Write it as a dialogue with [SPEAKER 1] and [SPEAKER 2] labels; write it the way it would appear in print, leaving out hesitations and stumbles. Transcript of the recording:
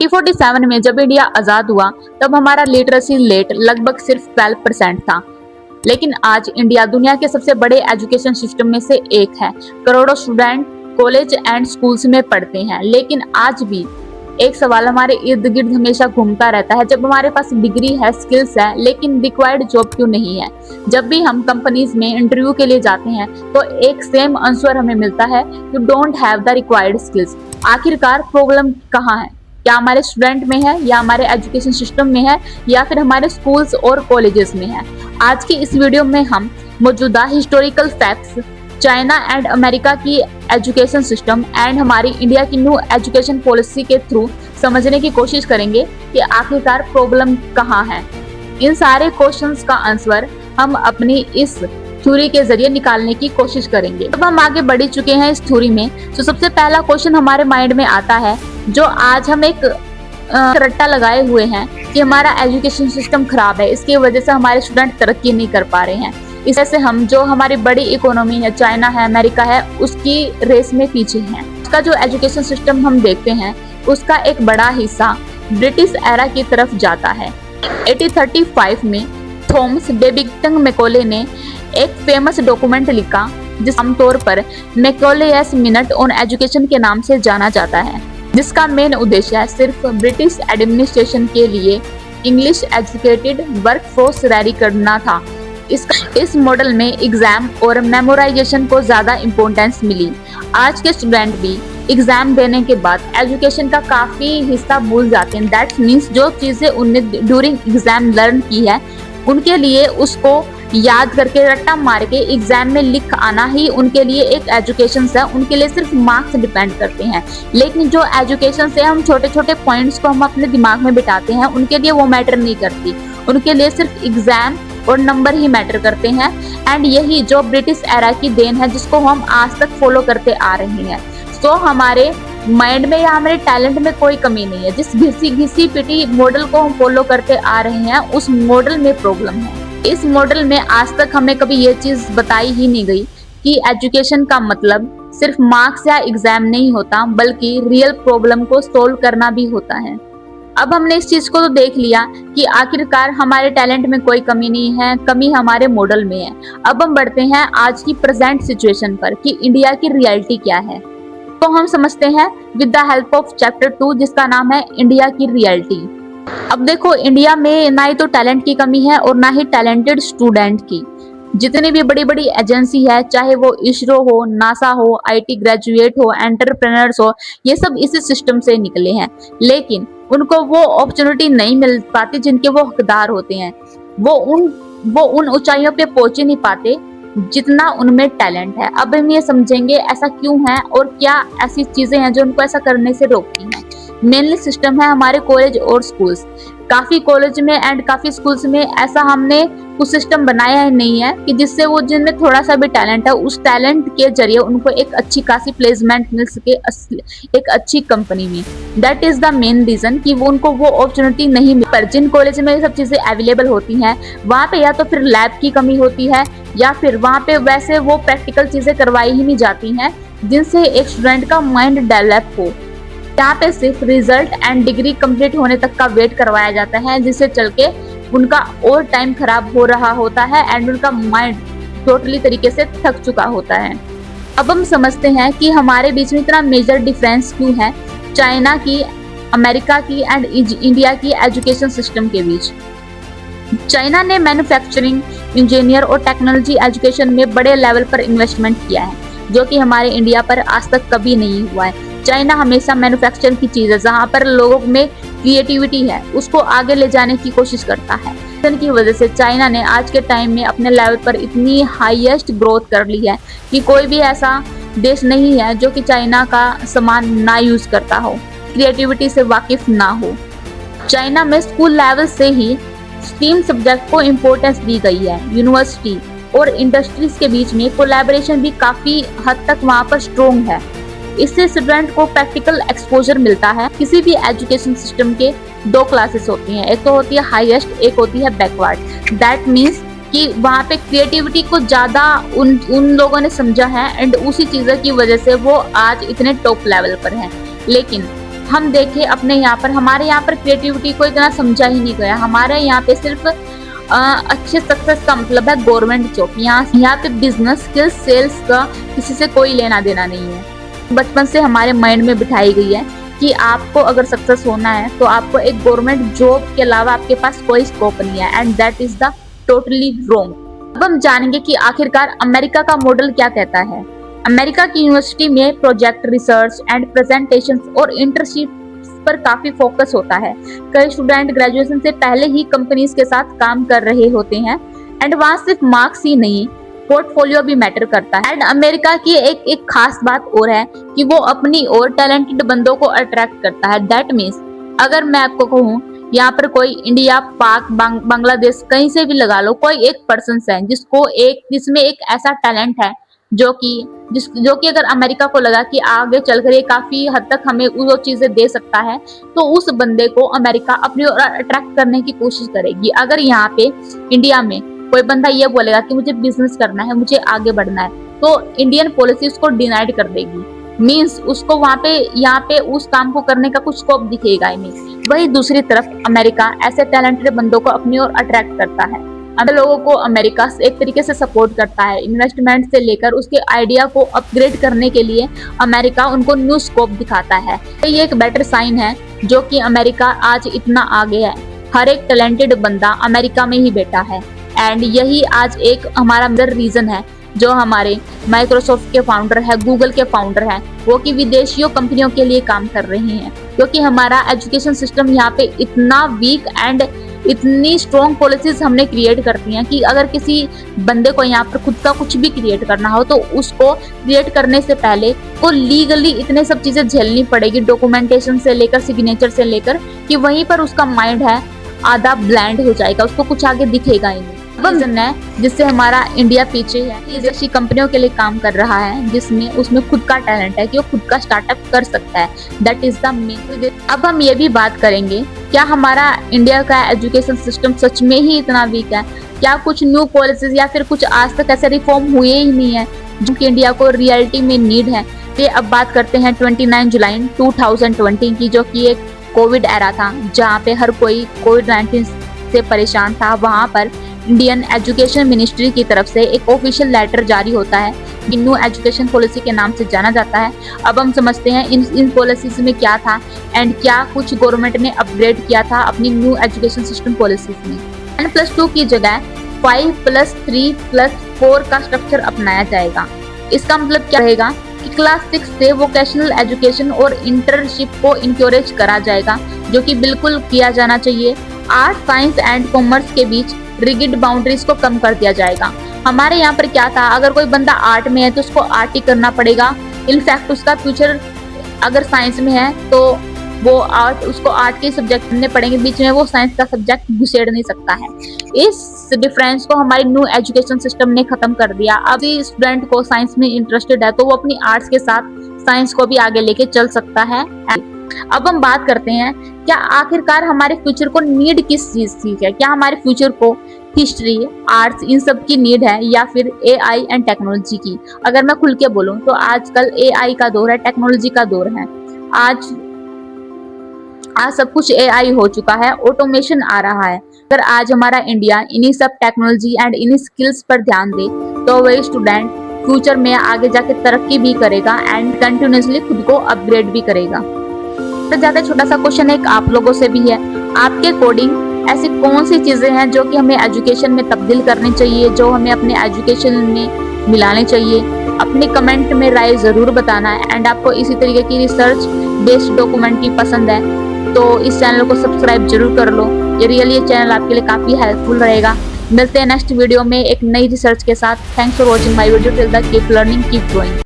[SPEAKER 1] 1947 में जब इंडिया आजाद हुआ तब हमारा लिटरेसी रेट लगभग सिर्फ 12% था। लेकिन आज इंडिया दुनिया के सबसे बड़े एजुकेशन सिस्टम में से एक है। करोड़ों स्टूडेंट कॉलेज एंड स्कूल्स में पढ़ते हैं, लेकिन आज भी एक सवाल हमारे इर्द गिर्द हमेशा घूमता रहता है। जब हमारे पास डिग्री है, स्किल्स है, लेकिन रिक्वायर्ड जॉब क्यों नहीं है? जब भी हम कंपनीज में इंटरव्यू के लिए जाते हैं तो एक सेम आंसर हमें मिलता है, you don't have the required skills. आखिरकार प्रॉब्लम कहाँ है? क्या हमारे स्टूडेंट में है, या हमारे एजुकेशन सिस्टम में है, या फिर हमारे स्कूल्स और कॉलेजेस में है? आज की इस वीडियो में हम मौजूदा historical facts, China and America की एजुकेशन सिस्टम एंड हमारी इंडिया की न्यू एजुकेशन पॉलिसी के थ्रू समझने की कोशिश करेंगे कि आखिरकार प्रॉब्लम कहाँ है। इन सारे क्वेश्चंस का आंसर हम अपनी इस थ्योरी के जरिए निकालने की कोशिश करेंगे। जब हम आगे बढ़ चुके हैं इस थ्योरी में, तो सबसे पहला क्वेश्चन हमारे माइंड में आता है, जो आज हम एक रट्टा लगाए हुए हैं कि हमारा एजुकेशन सिस्टम खराब है, इसकी वजह से हमारे स्टूडेंट तरक्की नहीं कर पा रहे हैं। इस वजह से हम जो हमारी बड़ी इकोनॉमी है, चाइना है, अमेरिका है, उसकी रेस में पीछे हैं। उसका जो एजुकेशन सिस्टम हम देखते हैं, उसका एक बड़ा हिस्सा ब्रिटिश एरा की तरफ जाता है। 1835 में थॉमस बेबिंगटन मैकॉले ने एक फेमस डॉक्यूमेंट लिखा, जिस आमतौर पर मैकॉलेस मिनट ऑन एजुकेशन के नाम से जाना जाता है, जिसका मेन उद्देश्य सिर्फ ब्रिटिश एडमिनिस्ट्रेशन के लिए इंग्लिश एजुकेटेड वर्कफोर्स रेडी करना था। इस मॉडल में एग्जाम और मेमोराइजेशन को ज्यादा इम्पोर्टेंस मिली। आज के स्टूडेंट भी एग्जाम देने के बाद एजुकेशन का काफी हिस्सा भूल जाते हैं। दैट मीन्स जो चीजें उनने ड्यूरिंग एग्जाम लर्न की है, उनके लिए उसको याद करके रट्टा मार के एग्जाम में लिख आना ही उनके लिए एक एजुकेशन है। उनके लिए सिर्फ मार्क्स डिपेंड करते हैं। लेकिन जो एजुकेशन से हम छोटे छोटे पॉइंट्स को हम अपने दिमाग में बिठाते हैं, उनके लिए वो मैटर नहीं करती। उनके लिए सिर्फ एग्जाम और नंबर ही मैटर करते हैं। एंड यही जो ब्रिटिश एरा की देन है, जिसको हम आज तक फॉलो करते आ रहे हैं। तो हमारे माइंड में या हमारे टैलेंट में कोई कमी नहीं है। जिस घिसी पिटी मॉडल को हम फॉलो करते आ रहे हैं, उस मॉडल में प्रॉब्लम है। इस मॉडल में आज तक हमें कभी ये चीज बताई ही नहीं गई कि एजुकेशन का मतलब सिर्फ मार्क्स या एग्जाम नहीं होता, बल्कि रियल प्रॉब्लम को सोल्व करना भी होता है। अब हमने इस चीज को तो देख लिया कि आखिरकार हमारे टैलेंट में कोई कमी नहीं है, कमी हमारे मॉडल में है। अब हम बढ़ते हैं आज की प्रेजेंट सिचुएशन पर कि इंडिया की रियलिटी क्या है। तो हम समझते हैं with the help of chapter 2, जिसका नाम है इंडिया की रियलिटी। अब देखो, इंडिया में ना ही तो टैलेंट की कमी है और ना ही टैलेंटेड स्टूडेंट की। जितनी भी बड़ी बड़ी एजेंसी है, चाहे वो इसरो हो, नासा हो, आईटी ग्रेजुएट हो, एंटरप्रेन्योर्स हो, ये सब इसी सिस्टम से निकले हैं। लेकिन उनको वो अपॉर्चुनिटी नहीं मिल पाती जिनके वो हकदार होते हैं। वो उन ऊंचाइयों पे पहुंच ही नहीं पाते जितना उनमें टैलेंट है। अब हम ये समझेंगे ऐसा क्यों है और क्या ऐसी चीजें हैं जो उनको ऐसा करने से रोकती हैं। मेनली सिस्टम है हमारे कॉलेज और स्कूल्स। काफी कॉलेज में एंड काफी स्कूल्स में ऐसा हमने कुछ सिस्टम बनाया ही नहीं है कि जिससे वो जिनमें थोड़ा सा भी टैलेंट है, उस टैलेंट के जरिए उनको एक अच्छी खासी प्लेसमेंट मिल सके एक अच्छी कंपनी में। That is the main reason कि वो उनको वो अपॉर्चुनिटी नहीं मिल। पर जिन कॉलेज में ये सब चीजें अवेलेबल होती हैं, वहाँ पे या तो फिर लैब की कमी होती है, या फिर वहाँ पे वैसे वो प्रैक्टिकल चीजें करवाई ही नहीं जाती हैं जिनसे एक स्टूडेंट का माइंड डेवलप हो। यहाँ पे सिर्फ रिजल्ट एंड डिग्री कंप्लीट होने तक का वेट करवाया जाता है, जिससे चल के उनका और टाइम खराब हो रहा होता है एंड उनका माइंड टोटली तरीके से थक चुका होता है। अब हम समझते हैं कि हमारे बीच में इतना मेजर डिफरेंस क्यों है चाइना की, अमेरिका की एंड इंडिया की एजुकेशन सिस्टम के बीच। चाइना ने मैन्युफैक्चरिंग, इंजीनियर और टेक्नोलॉजी एजुकेशन में बड़े लेवल पर इन्वेस्टमेंट किया है, जो कि हमारे इंडिया पर आज तक कभी नहीं हुआ है। चाइना हमेशा मैन्युफैक्चरिंग की चीज है, जहाँ पर लोगों में क्रिएटिविटी है, उसको आगे ले जाने की कोशिश करता है। की वजह से चाइना ने आज के टाइम में अपने लेवल पर इतनी हाईएस्ट ग्रोथ कर ली है कि कोई भी ऐसा देश नहीं है जो कि चाइना का सामान ना यूज करता हो, क्रिएटिविटी से वाकिफ ना हो। चाइना में स्कूल लेवल से ही स्टीम सब्जेक्ट को इम्पोर्टेंस दी गई है। यूनिवर्सिटी और इंडस्ट्रीज के बीच में कोलैबोरेशन भी काफी हद तक वहाँ पर स्ट्रोंग है। इससे स्टूडेंट को प्रैक्टिकल एक्सपोजर मिलता है। किसी भी एजुकेशन सिस्टम के दो क्लासेस होती हैं, एक तो होती है हाईएस्ट, एक होती है बैकवर्ड। दैट मीन्स कि वहाँ पे क्रिएटिविटी को ज्यादा उन लोगों ने समझा है एंड उसी चीज़ों की वजह से वो आज इतने टॉप लेवल पर हैं। लेकिन हम देखें अपने यहाँ पर, हमारे यहाँ पर क्रिएटिविटी को इतना समझा ही नहीं गया। हमारे यहाँ पे सिर्फ अच्छे सक्सेस का मतलब है गवर्नमेंट जॉब। यहाँ पे बिजनेस स्किल्स, सेल्स का किसी से कोई लेना देना नहीं है। बचपन से हमारे माइंड में बिठाई गई है कि आपको अगर सक्सेस होना है तो आपको एक गवर्नमेंट जॉब के अलावा आपके पास कोई स्कोप नहीं है, and that is the totally wrong. अब हम जानेंगे कि आखिरकार अमेरिका का मॉडल क्या कहता है। अमेरिका की यूनिवर्सिटी में प्रोजेक्ट, रिसर्च एंड प्रेजेंटेशंस और इंटर्नशिप पर काफी फोकस होता है। कई स्टूडेंट ग्रेजुएशन से पहले ही कंपनीज के साथ काम कर रहे होते हैं, एंड वहाँ सिर्फ मार्क्स ही नहीं, पोर्टफोलियो भी मैटर करता है। एंड अमेरिका की एक खास बात और है कि वो अपनी और टैलेंटेड बंदों को अट्रैक्ट करता है। दैट मीन्स अगर मैं आपको कहूँ यहाँ पर कोई इंडिया, पाक, बांग्लादेश कहीं से भी लगा लो, कोई एक पर्सन है जिसमें एक ऐसा टैलेंट है जो कि अगर अमेरिका को लगा कि आगे चलकर ये काफी हद तक हमें वो चीजें दे सकता है, तो उस बंदे को अमेरिका अपनी ओर अट्रैक्ट करने की कोशिश करेगी। अगर यहाँ पे इंडिया में कोई बंदा ये बोलेगा कि मुझे बिजनेस करना है, मुझे आगे बढ़ना है, तो इंडियन पॉलिसी उसको डिनाइड कर देगी। मीन्स उसको यहाँ पे उस काम को करने का कुछ स्कोप दिखेगा ही नहीं। वही दूसरी तरफ अमेरिका ऐसे टैलेंटेड बंदों को अपनी ओर अट्रैक्ट करता है। अन्य लोगों को अमेरिका एक तरीके से सपोर्ट करता है। इन्वेस्टमेंट से लेकर उसके आइडिया को अपग्रेड करने के लिए अमेरिका उनको न्यू स्कोप दिखाता है। ये एक बेटर साइन है जो कि अमेरिका आज इतना आगे है। हर एक टैलेंटेड बंदा अमेरिका में ही बैठा है, एंड यही आज एक हमारा मेजर रीजन है जो हमारे माइक्रोसॉफ्ट के फाउंडर है, गूगल के फाउंडर हैं, वो कि विदेशियों कंपनियों के लिए काम कर रहे हैं, क्योंकि हमारा एजुकेशन सिस्टम यहाँ पे इतना वीक एंड इतनी स्ट्रॉन्ग पॉलिसीज हमने क्रिएट करती हैं कि अगर किसी बंदे को यहाँ पर खुद का कुछ भी क्रिएट करना हो तो उसको क्रिएट करने से पहले को लीगली इतने सब चीजें झेलनी पड़ेगी, डॉक्यूमेंटेशन से लेकर सिग्नेचर से लेकर, कि वहीं पर उसका माइंड है आधा ब्लैंड हो जाएगा, उसको कुछ आगे दिखेगा ही नहीं। रीजन है जिससे हमारा इंडिया पीछे है। विदेशी कंपनियों के लिए काम कर रहा है जिसमें उसमें खुद का टैलेंट है कि वो खुद का स्टार्टअप कर सकता है। That is the main. अब हम ये भी बात करेंगे, क्या हमारा इंडिया का एजुकेशन सिस्टम सच में ही इतना वीक है? क्या कुछ न्यू पॉलिसीज या फिर कुछ आज तक ऐसे रिफॉर्म हुए ही नहीं है जो कि इंडिया को रियलिटी में नीड है? ये अब बात करते हैं 29 जुलाई 2020 की, जो कि एक कोविड एरा था जहाँ पे हर कोई कोविड-19 से परेशान था। वहाँ पर इंडियन एजुकेशन मिनिस्ट्री की तरफ से एक ऑफिशियल लेटर जारी होता है, न्यू एजुकेशन पॉलिसी के नाम से जाना जाता है। अब हम समझते हैं इन पॉलिसीज में क्या था एंड क्या कुछ गवर्नमेंट ने अपग्रेड किया था अपनी न्यू एजुकेशन सिस्टम पॉलिसीज में। 10+2 की जगह 5+3+4 का स्ट्रक्चर अपनाया जाएगा। इसका मतलब क्या रहेगा कि क्लास 6 से वोकेशनल एजुकेशन और इंटर्नशिप को इंकरेज करा जाएगा, जो कि बिल्कुल किया जाना चाहिए। आर्ट, साइंस एंड कॉमर्स के बीच रिगिड बाउंड्रीज को कम कर दिया जाएगा। हमारे यहाँ पर क्या था, अगर कोई बंदा आर्ट में है तो उसको आर्ट ही करना पड़ेगा। इनफैक्ट उसका फ्यूचर अगर साइंस में है तो वो उसको आर्ट के सब्जेक्ट पढ़ने पड़ेंगे, बीच में वो साइंस का सब्जेक्ट घुसेड़ नहीं सकता है। इस डिफरेंस को हमारी न्यू एजुकेशन सिस्टम ने खत्म कर दिया। अब स्टूडेंट को साइंस में इंटरेस्टेड है तो वो अपनी आर्ट्स के साथ साइंस को भी आगे लेके चल सकता है। अब हम बात करते हैं, क्या आखिरकार हमारे फ्यूचर को नीड किस चीज की है? क्या हमारे फ्यूचर को हिस्ट्री, आर्ट्स इन सब की नीड है या फिर एआई एंड टेक्नोलॉजी की? अगर मैं खुल के बोलूं तो आजकल एआई का दौर है, टेक्नोलॉजी का दौर है। आज सब कुछ एआई हो चुका है, ऑटोमेशन आ रहा है। अगर आज हमारा इंडिया इन्हीं सब टेक्नोलॉजी एंड इन्हीं स्किल्स पर ध्यान दे तो वही स्टूडेंट फ्यूचर में आगे जाके तरक्की भी करेगा एंड कंटिन्यूसली खुद को अपग्रेड भी करेगा। तो ज्यादा छोटा सा क्वेश्चन एक आप लोगों से भी है, आपके अकॉर्डिंग ऐसी कौन सी चीजें हैं जो कि हमें एजुकेशन में तब्दील करनी चाहिए, जो हमें अपने एजुकेशन में मिलाने चाहिए? अपने कमेंट में राय जरूर बताना है। एंड आपको इसी तरीके की रिसर्च बेस्ड डॉक्यूमेंट्री पसंद है तो इस चैनल को सब्सक्राइब जरूर कर लो। ये रियली ये चैनल आपके लिए काफी हेल्पफुल रहेगा। मिलते हैं नेक्स्ट वीडियो में एक नई रिसर्च के साथ। Thanks for watching my video till the keep learning keep growing.